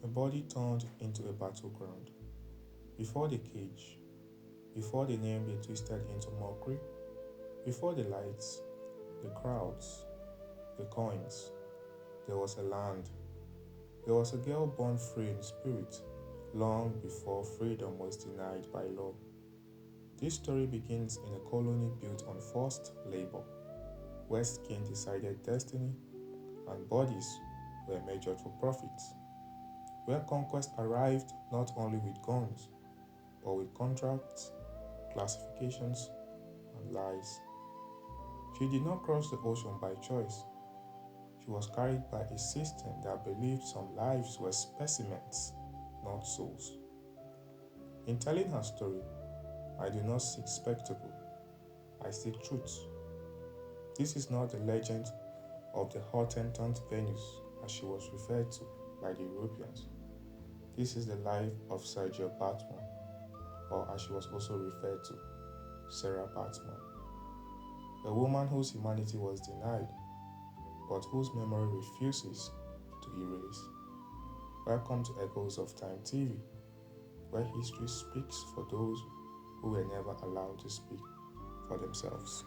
A body turned into a battleground. Before the cage, before the name they twisted into mockery, before the lights, the crowds, the coins, there was a land. There was a girl born free in spirit, long before freedom was denied by law. This story begins in a colony built on forced labor, where skin decided destiny and bodies were measured for profits, where conquest arrived not only with guns, but with contracts, classifications, and lies. She did not cross the ocean by choice. She was carried by a system that believed some lives were specimens, not souls. In telling her story, I do not seek spectacle, I seek truth. This is not the legend of the Hottentot Venus as she was referred to by the Europeans. This is the life of Sergio Baartman, or as she was also referred to, Sarah Baartman, a woman whose humanity was denied, but whose memory refuses to erase. Welcome to Echoes of Time TV, where history speaks for those who were never allowed to speak for themselves.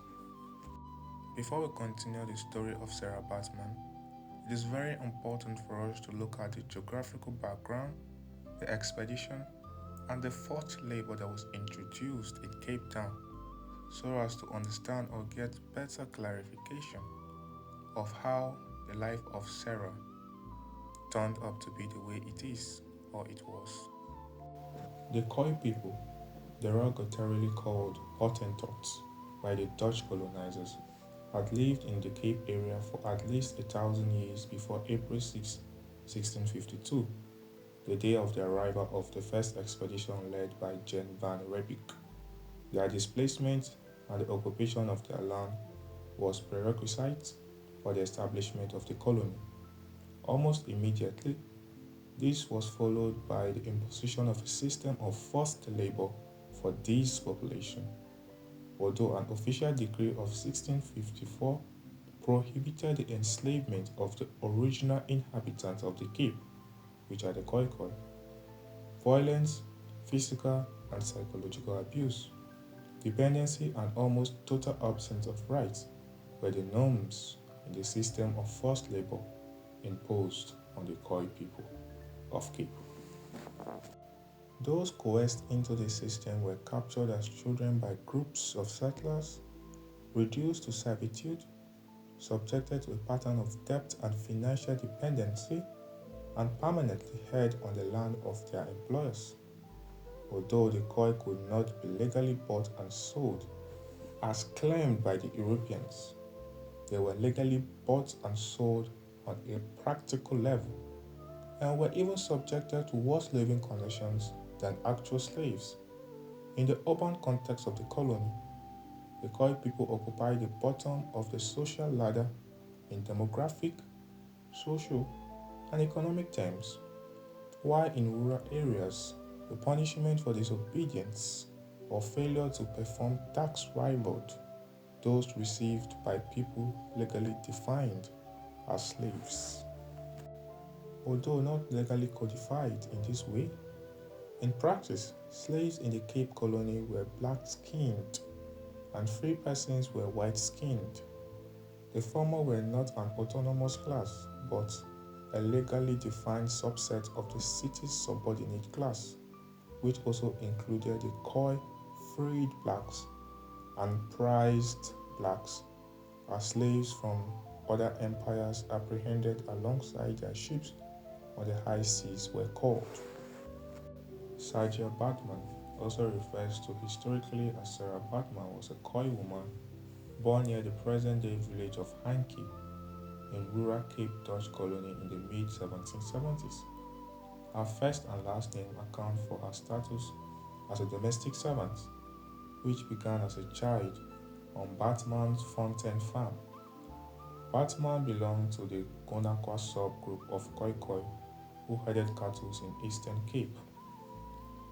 Before we continue the story of Sarah Baartman, it is very important for us to look at the geographical background, the expedition, and the forced labor that was introduced in Cape Town so as to understand or get better clarification of how the life of Sarah turned up to be the way it is or it was. The Khoi people, derogatorily called Hottentots by the Dutch colonizers, had lived in the Cape area for at least 1,000 years before April 6, 1652, the day of the arrival of the first expedition led by Jan van Riebeeck. Their displacement and the occupation of their land was prerequisite for the establishment of the colony. Almost immediately, this was followed by the imposition of a system of forced labor for this population. Although an official decree of 1654 prohibited the enslavement of the original inhabitants of the Cape, which are the Khoikhoi. Violence, physical and psychological abuse, dependency and almost total absence of rights were the norms in the system of forced labor imposed on the Khoi people of Cape. Those coerced into the system were captured as children by groups of settlers, reduced to servitude, subjected to a pattern of debt and financial dependency, and permanently held on the land of their employers. Although the Khoi could not be legally bought and sold as claimed by the Europeans, they were legally bought and sold on a practical level and were even subjected to worse living conditions than actual slaves. In the urban context of the colony, the Khoi people occupied the bottom of the social ladder in demographic, social, and economic terms, while in rural areas, the punishment for disobedience or failure to perform tax rivaled those received by people legally defined as slaves. Although not legally codified in this way, in practice, slaves in the Cape Colony were black-skinned and free persons were white-skinned. The former were not an autonomous class, but a legally defined subset of the city's subordinate class, which also included the Khoi freed blacks and prized blacks as slaves from other empires apprehended alongside their ships on the high seas were called. Sergeant Baartman also refers to historically as Sarah Baartman was a Khoi woman born near the present-day village of Hankie in rural Cape Dutch colony in the mid-1770s. Her first and last name account for her status as a domestic servant, which began as a child on Baartman's Fontaine farm. Baartman belonged to the Gonaqua subgroup of Khoikhoi who herded cattle in Eastern Cape.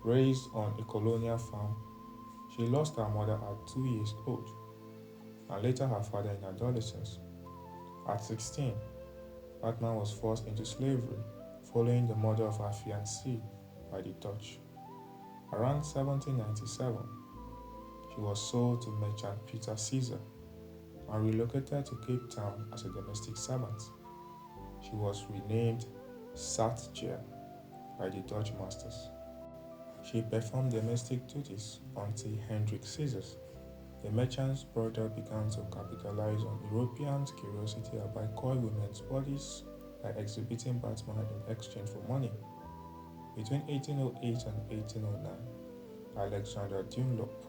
Raised on a colonial farm, she lost her mother at 2 years old and later her father in adolescence. At 16, Baartman was forced into slavery following the murder of her fiancé by the Dutch. Around 1797, she was sold to merchant Peter Caesar and relocated to Cape Town as a domestic servant. She was renamed Satjer by the Dutch masters. She performed domestic duties until Hendrik Caesar, the merchant's brother, began to capitalize on Europeans' curiosity about coy women's bodies by exhibiting Baartman in exchange for money. Between 1808 and 1809, Alexander Dunlop,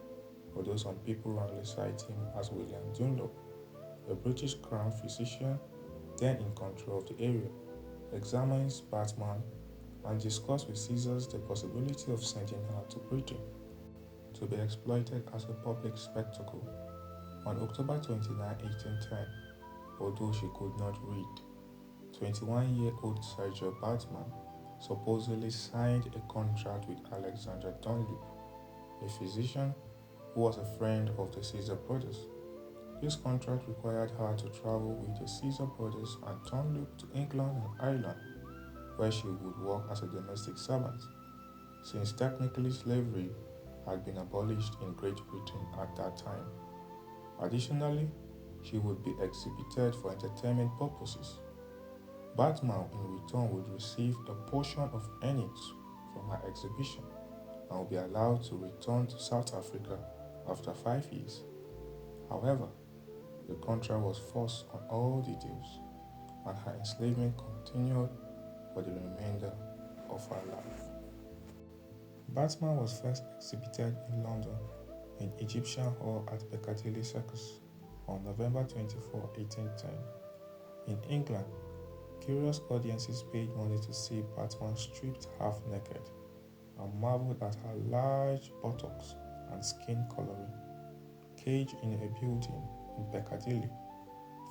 although some people wrongly cite him as William Dunlop, a British crown physician then in control of the area, examines Baartman and discussed with Caesar the possibility of sending her to Britain to be exploited as a public spectacle. On October 29, 1810, although she could not read, 21-year-old Sergio Baartman supposedly signed a contract with Alexander Dunlop, a physician who was a friend of the Caesar brothers. This contract required her to travel with the Caesar brothers and Dunlop to England and Ireland, where she would work as a domestic servant, since technically slavery had been abolished in Great Britain at that time. Additionally, she would be exhibited for entertainment purposes. Baartman in return would receive a portion of earnings from her exhibition and would be allowed to return to South Africa after 5 years. However, the contract was forced on all details, and her enslavement continued for the remainder of her life. Baartman was first exhibited in London in Egyptian Hall at Piccadilly Circus on November 24, 1810. In England, curious audiences paid money to see Baartman stripped half naked and marveled at her large buttocks and skin coloring. Caged in a building in Piccadilly,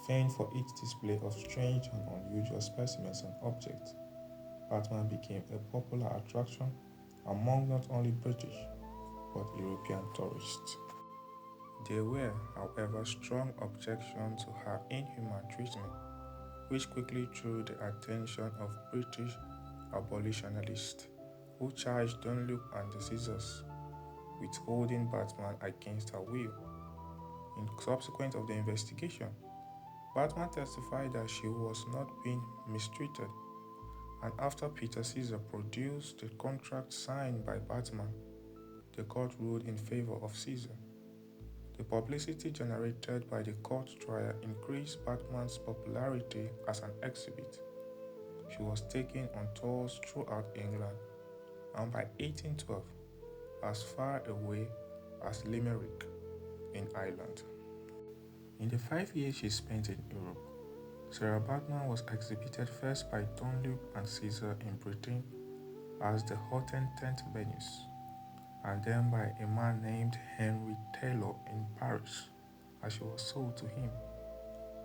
famed for its display of strange and unusual specimens and objects, Baartman became a popular attraction among not only British but European tourists. There were, however, strong objections to her inhuman treatment, which quickly drew the attention of British abolitionists, who charged Dunlop and the Caesars with holding Baartman against her will. In subsequent of the investigation, Baartman testified that she was not being mistreated, and after Peter Caesar produced the contract signed by Baartman, the court ruled in favor of Caesar. The publicity generated by the court trial increased Baartman's popularity as an exhibit. She was taken on tours throughout England, and by 1812, as far away as Limerick in Ireland. In the 5 years she spent in Europe, Sarah Baartman was exhibited first by Dunlop and Caesar in Britain as the Hottentot Venus, and then by a man named Henry Taylor in Paris as she was sold to him,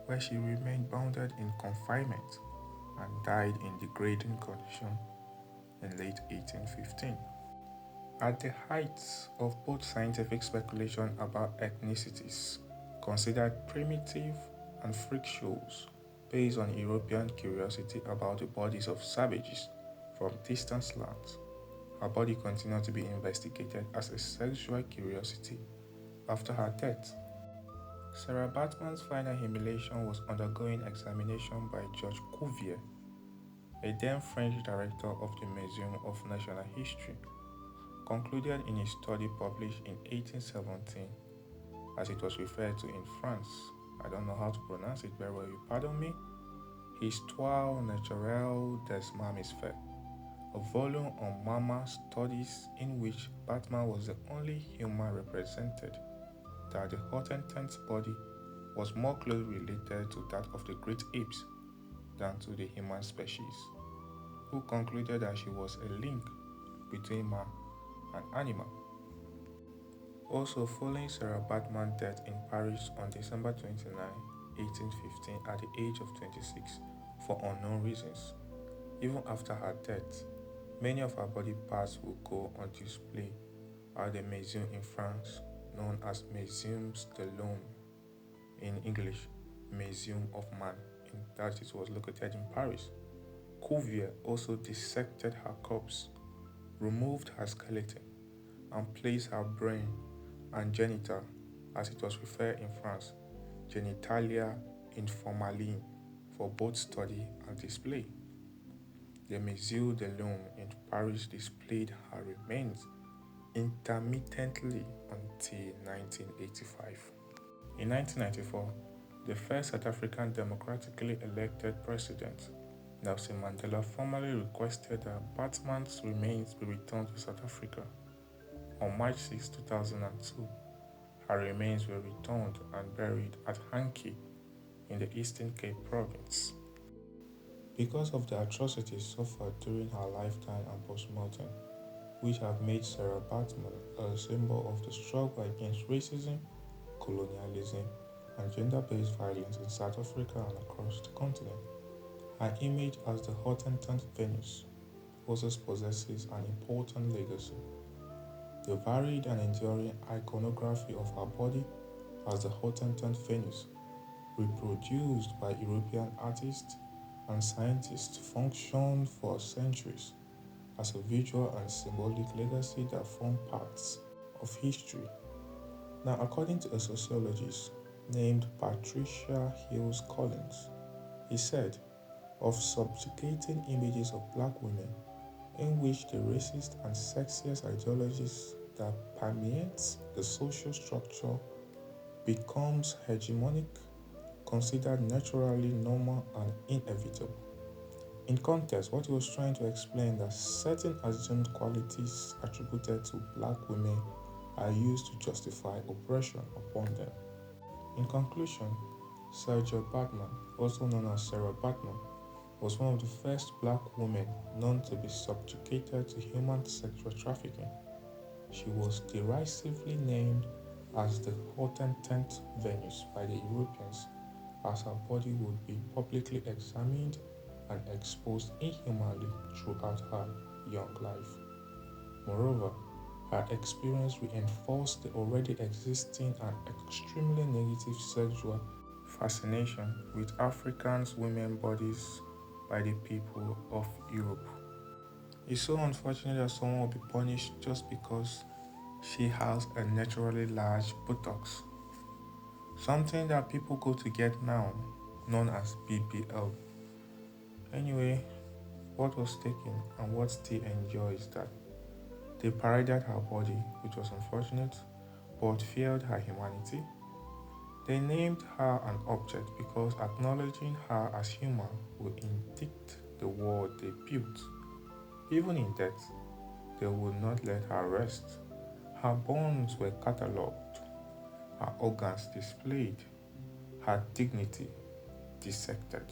where she remained bounded in confinement and died in degrading condition in late 1815. At the height of both scientific speculation about ethnicities considered primitive and freak shows based on European curiosity about the bodies of savages from distant lands, her body continued to be investigated as a sexual curiosity after her death. Sarah Baartman's final humiliation was undergoing examination by Georges Cuvier, a then French director of the Museum of Natural History, concluded in a study published in 1817, as it was referred to in France. I don't know how to pronounce it very well, you pardon me. Histoire naturelle des mammifères, a volume on mammal studies in which Baartman was the only human represented, that the Hottentot body was more closely related to that of the great apes than to the human species, who concluded that she was a link between man and animal. Also, following Sarah Baartman's death in Paris on December 29, 1815, at the age of 26, for unknown reasons, even after her death, many of her body parts will go on display at the museum in France known as Museum de l'Homme, in English, Museum of Man, that it was located in Paris. Cuvier also dissected her corpse, removed her skeleton, and placed her brain and genital, as it was referred in France, genitalia in formalin, for both study and display. The Musée de l'Homme in Paris displayed her remains intermittently until 1985. In 1994, the first South African democratically elected president, Nelson Mandela, formally requested that Baartman's remains be returned to South Africa. On March 6, 2002, her remains were returned and buried at Hankie in the Eastern Cape province. Because of the atrocities suffered during her lifetime and post-mortem, which have made Sarah Baartman a symbol of the struggle against racism, colonialism, and gender-based violence in South Africa and across the continent, her image as the Hottentot Venus also possesses an important legacy. The varied and enduring iconography of her body as the Hottentot Venus, reproduced by European artists and scientists, functioned for centuries as a visual and symbolic legacy that form parts of history. Now, according to a sociologist named Patricia Hills Collins, he said, of subjugating images of black women in which the racist and sexist ideologies that permeates the social structure becomes hegemonic, considered naturally normal and inevitable. In context, what he was trying to explain that certain assumed qualities attributed to black women are used to justify oppression upon them. In conclusion, Sergio Baartman, also known as Sarah Baartman, was one of the first black women known to be subjugated to human sexual trafficking. She was derisively named as the Hottentot Venus by the Europeans, as her body would be publicly examined and exposed inhumanly throughout her young life. Moreover, her experience reinforced the already existing and extremely negative sexual fascination with African women's bodies by the people of Europe. It's so unfortunate that someone will be punished just because she has a naturally large buttocks, something that people go to get now, known as BBL. Anyway, what was taken and what still enjoys that they paraded her body, which was unfortunate, but failed her humanity. They named her an object because acknowledging her as human would indict the world they built. Even in death, they would not let her rest. Her bones were catalogued, her organs displayed, her dignity dissected.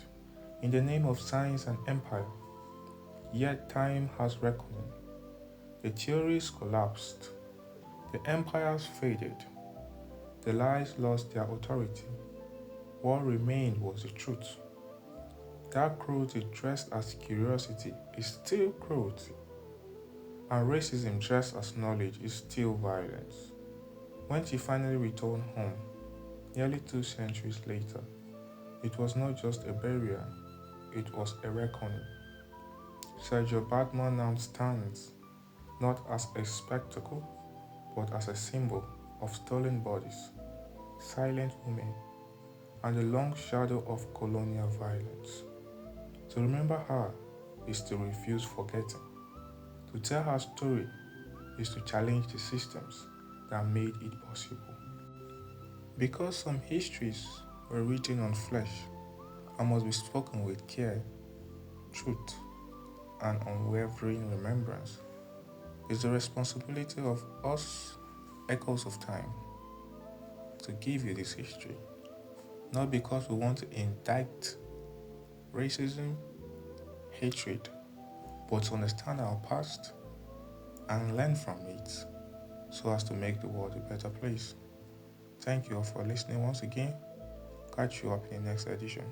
In the name of science and empire, yet time has reckoning. The theories collapsed, the empires faded, the lies lost their authority. What remained was the truth. That cruelty dressed as curiosity is still cruelty, and racism dressed as knowledge is still violence. When she finally returned home, nearly 2 centuries later, it was not just a burial, it was a reckoning. Sergio Baartman now stands not as a spectacle, but as a symbol of stolen bodies, silent women, and the long shadow of colonial violence. To remember her is to refuse forgetting. To tell her story is to challenge the systems that made it possible. Because some histories were written on flesh and must be spoken with care, truth, and unwavering remembrance, it's the responsibility of us, echoes of time, to give you this history. Not because we want to indict racism, hatred, but to understand our past and learn from it so as to make the world a better place. Thank you all for listening once again. Catch you up in the next edition.